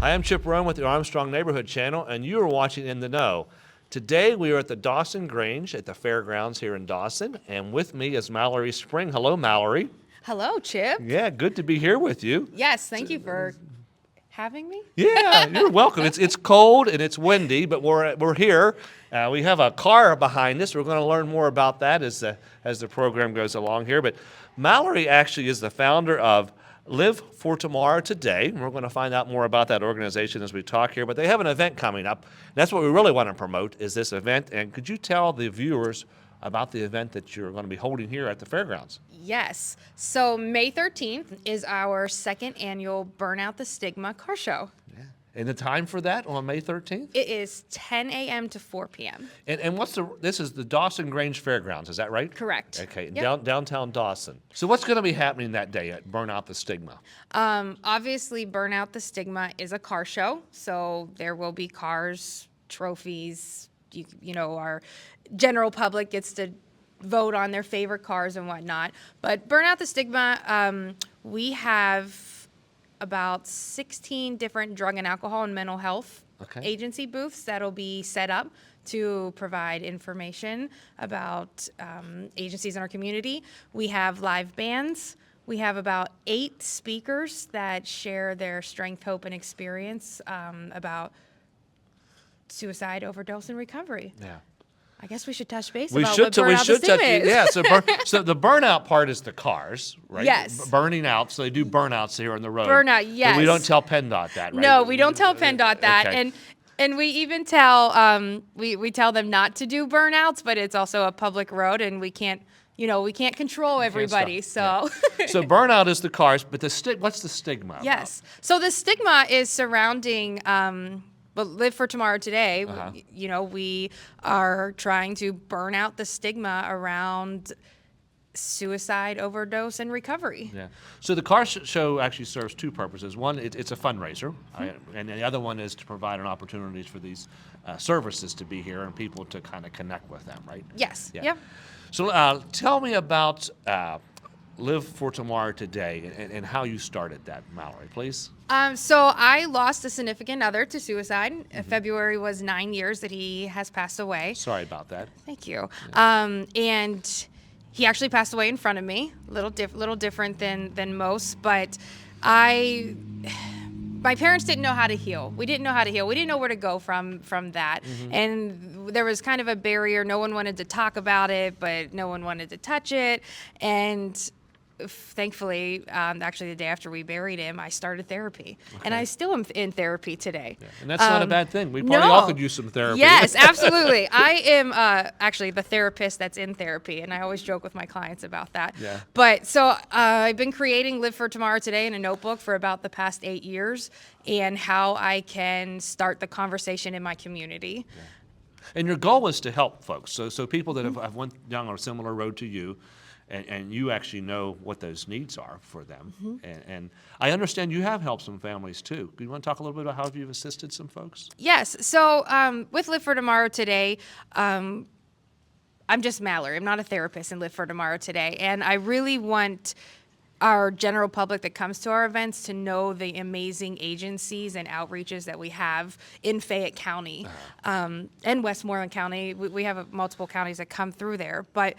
Hi, I'm Chip Roan with the Armstrong Neighborhood Channel, and you are watching In the Know. Today we are at the Dawson Grange at the Fairgrounds here in Dawson, and with me is Mallory Spring. Hello, Mallory. Hello, Chip. Yeah, good to be here with you. Yes, thank you for having me. Yeah, you're welcome. It's cold and it's windy, but we're here. We have a car behind us. We're going to learn more about that as the program goes along here. But Mallory actually is the founder of Live for Tomorrow Today. We're going to find out more about that organization as we talk here. But they have an event coming up. That's what we really want to promote is this event. And could you tell the viewers about the event that you're going to be holding here at the Fairgrounds? Yes. So May 13th is our second annual Burnout the Stigma car show. Yeah. And the time for that on May 13th? It is 10 a.m. to 4 p.m. And this is the Dawson Grange Fairgrounds, is that right? Correct. Okay, Yep. downtown Dawson. So what's going to be happening that day at Burnout the Stigma? Obviously, Burnout the Stigma is a car show, so there will be cars, trophies. You know, our general public gets to vote on their favorite cars and whatnot. But Burnout the Stigma, we have about 16 different drug and alcohol and mental health agency booths that'll be set up to provide information about agencies in our community. We have live bands. We have about 8 speakers that share their strength, hope, and experience about suicide, overdose, and recovery. Yeah. I guess we should touch base We about should, what so we Burnout the should touch Stigma is. Yeah, so the burnout part is the cars, right? Yes. Burning out, so they do burnouts here on the road. Burnout, yes. But we don't tell PennDOT that, right? No, we don't tell PennDOT that. Okay. And we even tell we tell them not to do burnouts, but it's also a public road and we can't control everybody. stop. So So burnout is the cars, but what's the stigma about? yes. So the stigma is surrounding Live for Tomorrow Today. You know, we are trying to burn out the stigma around suicide, overdose, and recovery. Yeah. So the car show actually serves 2 purposes. One, it's a fundraiser, and the other one is to provide an opportunity for these services to be here and people to kind of connect with them, right? Yes. Yeah. Yep. So tell me about Live for Tomorrow Today and how you started that, Mallory, please. So I lost a significant other to suicide. February was 9 years that he has passed away. Sorry about that. Thank you. And he actually passed away in front of me. Little different than most, but my parents didn't know how to heal. We didn't know how to heal. We didn't know where to go from that. And there was kind of a barrier. No one wanted to talk about it, but no one wanted to touch it. And thankfully, actually the day after we buried him, I started therapy. And I still am in therapy today. Yeah. And that's not a bad thing. We probably all could use some therapy. Yes, absolutely. I am actually the therapist that's in therapy, and I always joke with my clients about that. Yeah. But so I've been creating Live for Tomorrow Today in a notebook for about the past 8 years, and how I can start the conversation in my community. Yeah. And your goal is to help folks. So people that have went down a similar road to you, and you actually know what those needs are for them. And I understand you have helped some families too. Do you want to talk a little bit about how you've assisted some folks? Yes. So with Live for Tomorrow Today, I'm just Mallory. I'm not a therapist in Live for Tomorrow Today. And I really want our general public that comes to our events to know the amazing agencies and outreaches that we have in Fayette County and Westmoreland County. We have multiple counties that come through there. But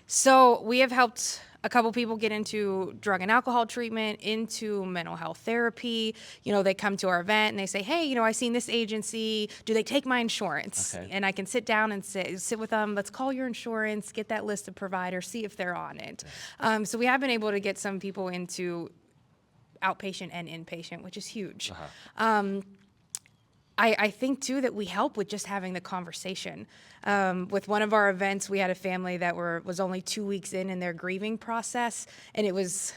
so we have helped a couple people get into drug and alcohol treatment, into mental health therapy. You know, they come to our event and they say, hey, you know, I seen this agency. Do they take my insurance? Okay. And I can sit down and sit with them. Let's call your insurance, get that list of providers, see if they're on it. So we have been able to get some people into outpatient and inpatient, which is huge. I think, too, that we help with just having the conversation. With one of our events, we had a family that was only 2 weeks in their grieving process, and it was,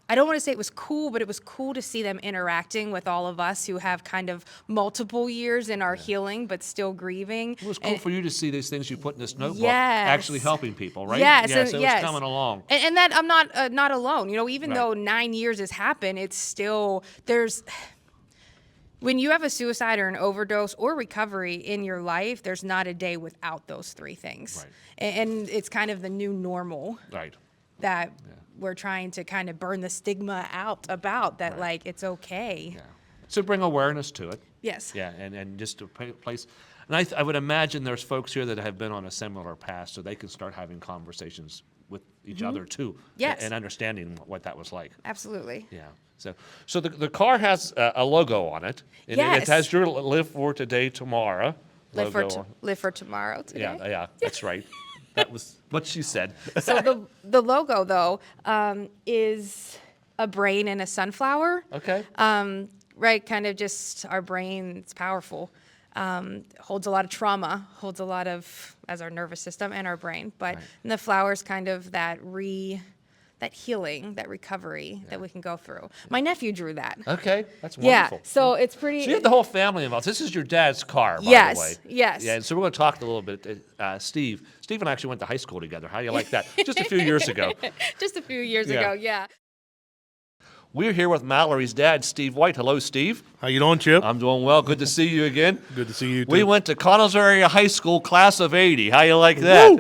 I don't want to say it was cool, but it was cool to see them interacting with all of us who have kind of multiple years in our healing, but still grieving. It was cool for you to see these things you put in this notebook Yes. actually helping people, right? Yes, Yeah, and- so yes. it's coming along. And that I'm not alone. You know, even Right. though 9 years has happened, it's still, when you have a suicide or an overdose or recovery in your life, there's not a day without those 3 things. Right. And it's kind of the new normal Right. that we're trying to kind of burn the stigma out about that, Right. like, it's okay. Yeah. So bring awareness to it. Yes. Yeah, and just a place. And I would imagine there's folks here that have been on a similar path, so they can start having conversations with each other too. Yes. And understanding what that was like. Absolutely. Yeah. So the car has a logo on it. And Yes. it has your live for today, tomorrow. Live logo for on- live for tomorrow today. Yeah, that's right. That was what she said. So the logo though is a brain and a sunflower. Okay. Right, kind of just our brain. It's powerful. Holds a lot of trauma. Holds a lot of as our nervous system and our brain. But Right. the flower's kind of that healing, that recovery that we can go through. My nephew drew that. Okay, that's Yeah, wonderful. so it's pretty. So you have the whole family involved. This is your dad's car, by Yes, the way. yes. Yeah, and so we're going to talk a little bit. Steve and I actually went to high school together. How do you like that? Just a few years ago. Just a few years Yeah. ago, yeah. We're here with Mallory's dad, Steve White. Hello, Steve. How you doing, Chip? I'm doing well. Good to see you again. Good to see you too. We went to Connells Area High School, class of '80. How you like that?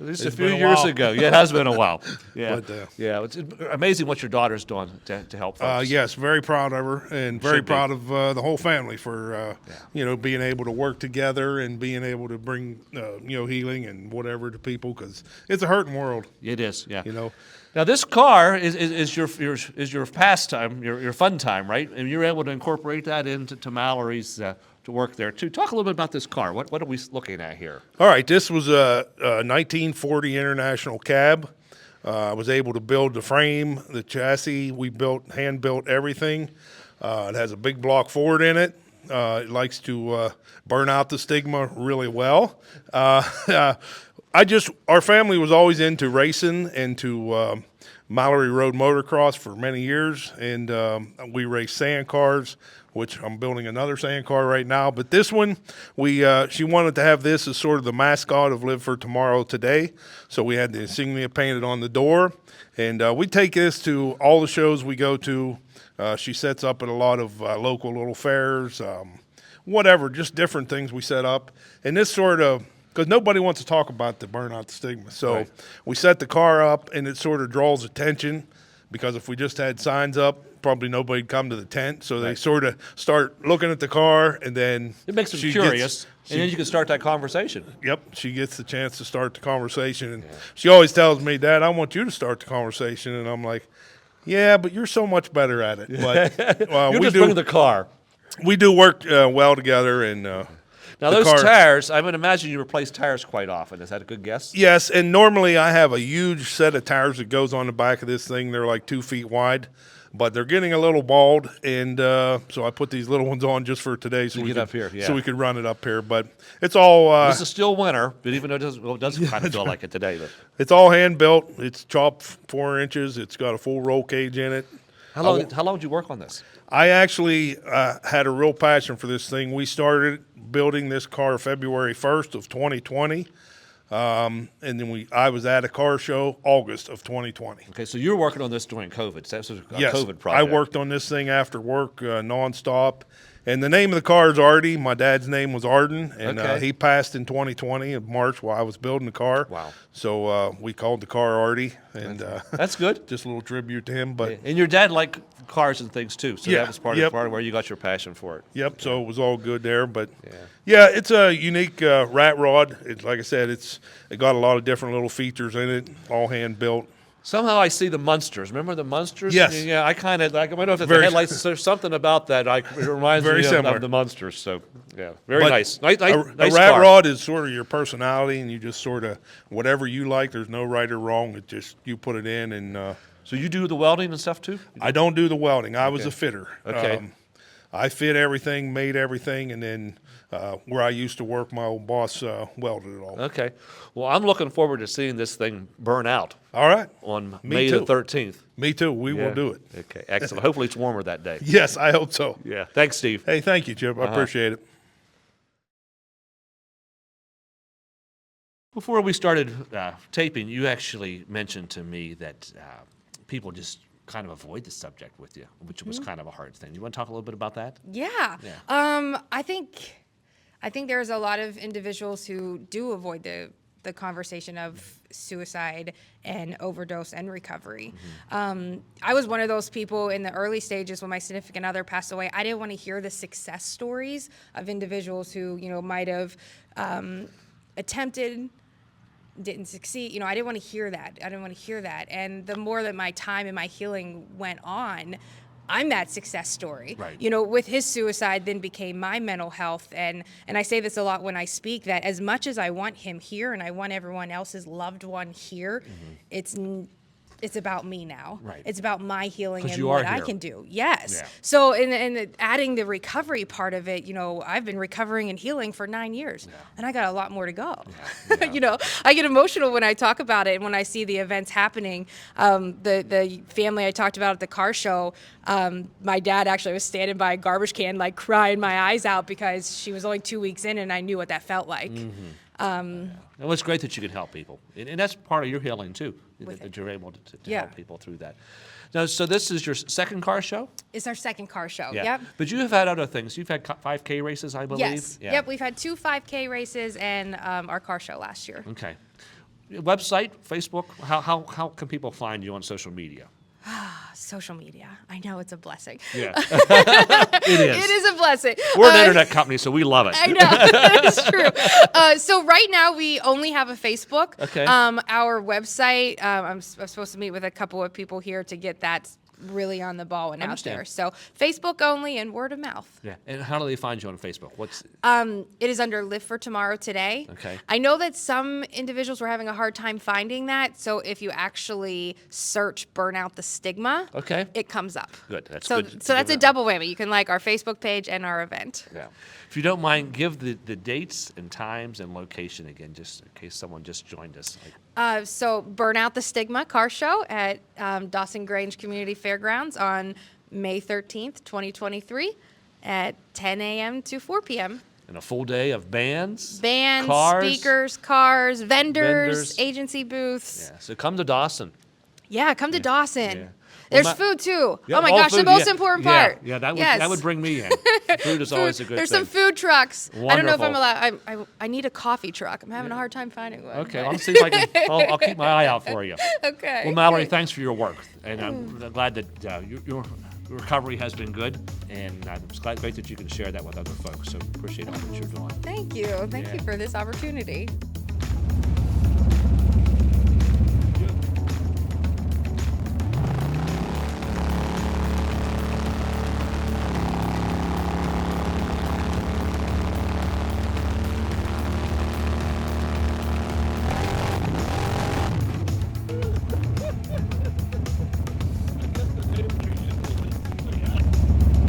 Just a It's few been a years while. ago. Yeah, it has been a while. Yeah, But, yeah. It's amazing what your daughter's doing to help folks. Yes, very proud of her, and very Should be. proud of the whole family for being able to work together and being able to bring healing and whatever to people, because it's a hurting world. It is. Yeah. You know, Now this car is your pastime, your fun time, right? And you're able to incorporate that into Mallory's to work there too. Talk a little bit about this car. What are we looking at here? all right, this was a 1940 International cab. I was able to build the frame, the chassis. We hand built everything. It has a big block Ford in it. It likes to burn out the Stigma really well. Our family was always into racing, into Mallory Road motocross for many years, and we raced sand cars, which I'm building another sand car right now. But this one, she wanted to have this as sort of the mascot of Live for Tomorrow Today, so we had the insignia painted on the door, and we take this to all the shows we go to. She sets up at a lot of local little fairs, whatever, just different things we set up, and this sort of. Because nobody wants to talk about the Burnout the Stigma. So Right. we set the car up, and it sort of draws attention, because if we just had signs up, probably nobody'd come to the tent. So they Right. sort of start looking at the car, and then It makes them she curious, gets- and then you can start that conversation. Yep, she gets the chance to start the conversation. And she always tells me, Dad, I want you to start the conversation. And I'm like, yeah, but you're so much better at it. But You just bring the car. we do work well together, and Now the those car- tires, I would imagine you replace tires quite often. Is that a good guess? yes, and normally I have a huge set of tires that goes on the back of this thing. They're like 2 feet wide, but they're getting a little bald, and so I put these little ones on just for today, so we get could, up here, yeah. so we could run it up here. But it's all This is still winter, but even though it doesn't kind of feel like it today. But it's all hand built. It's chopped 4 inches. It's got a full roll cage in it. how long did you work on this? I actually had a real passion for this thing. We started building this car February 1st of 2020, and then I was at a car show August of 2020. Okay, so you were working on this during COVID. So this was a Yes, COVID I project. worked on this thing after work nonstop. And the name of the car is Artie. My dad's name was Arden, and Okay. he passed in 2020 in March while I was building the car. Wow. So we called the car Artie, and That's good. just a little tribute to him. But And your dad liked cars and things too, so Yeah, that was part yep. of where you got your passion for it. yep, so it was all good there. But yeah, it's a unique rat rod. It's like I said, it got a lot of different little features in it, all hand built. Somehow I see the Munsters. Remember the Munsters? Yes. Yeah, I kind of like. I don't know if it's the Very- headlights. There's something about that. It reminds Very me similar. of the Munsters. So yeah, very But nice. Nice a nice rat car. rod is sort of your personality, and you just sort of whatever you like. There's no right or wrong. It just you put it in, and So you do the welding and stuff too? I don't do the welding. I was Okay. a fitter. Okay. I fit everything, made everything, and then where I used to work, my old boss welded it all. Okay. Well, I'm looking forward to seeing this thing burn out All right. on Me May too. the 13th. Me too. We Yeah. will do it. Okay, excellent. Hopefully it's warmer that day. Yes, I hope so. Yeah. Thanks, Steve. Hey, thank you, Chip. I appreciate it. Before we started taping, you actually mentioned to me that people just kind of avoid the subject with you, which was kind of a hard thing. You want to talk a little bit about that? Yeah. Yeah. I think there's a lot of individuals who do avoid the the conversation of suicide and overdose and recovery. I was one of those people in the early stages when my significant other passed away. I didn't want to hear the success stories of individuals who, you know, might have attempted, didn't succeed. You know, I didn't want to hear that. I didn't want to hear that. And the more that my time and my healing went on, I'm that success story. Right. You know, with his suicide then became my mental health. And I say this a lot when I speak, that as much as I want him here and I want everyone else's loved one here, it's about me now. Right. It's about my healing 'Cause and you what are I here. can do. Yes. Yeah. So in adding the recovery part of it, you know, I've been recovering and healing for 9 years, and I got a lot more to go. Yeah. You know, I get emotional when I talk about it and when I see the events happening. The family I talked about at the car show, my dad actually was standing by a garbage can, like crying my eyes out because she was only 2 weeks in, and I knew what that felt like. And it's great that you can help people, and that's part of your healing too, With that it. you're able to Yeah. help people through that. Now, so this is your second car show? It's our second car show. Yeah. Yep. But you have had other things. You've had 5K races, I believe. Yes. Yeah. Yep. We've had 2 5K races and our car show last year. Okay. Website, Facebook. How can people find you on social media? Social media. I know it's a blessing. Yeah. It is. It is a blessing. We're an internet company, so we love it. I know. It's true. So right now we only have a Facebook. Okay. Our website, I'm supposed to meet with a couple of people here to get that really on the ball and out Understand. there. So Facebook only and word of mouth. Yeah. And how do they find you on Facebook? What's It is under Live for Tomorrow Today. Okay. I know that some individuals were having a hard time finding that. So if you actually search Burnout the Stigma, Okay. it comes up. Good. That's so good to so that's give a that- double whammy. You can like our Facebook page and our event. Yeah. If you don't mind, give the dates and times and location again, just in case someone just joined us. So Burnout the Stigma car show at Dawson GRANGE Community Fairgrounds on May 13th, 2023 at 10 a.m. to 4 p.m. And a full day of bands, Bands, cars. speakers, cars, vendors, Vendors. agency booths. Yeah. So come to Dawson. Yeah, come to Dawson. Yeah. There's Well, food too. Yeah, oh my all gosh, the food, most yeah. important Yeah, part. Yeah, that would Yes. that would bring me in. Food is always a good There's thing. some food trucks. I don't know if I'm Wonderful. allowed. I need a coffee truck. I'm having a hard time finding one. Okay, but- I'll see if I can. I'll keep my eye out for you. Okay. Well, Mallory, thanks for your work, and I'm glad that your recovery has been good, and it's great that you can share that with other folks. So appreciate all that you're doing. Thank you. Thank Yeah. you for this opportunity.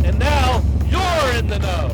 And now you're in the know.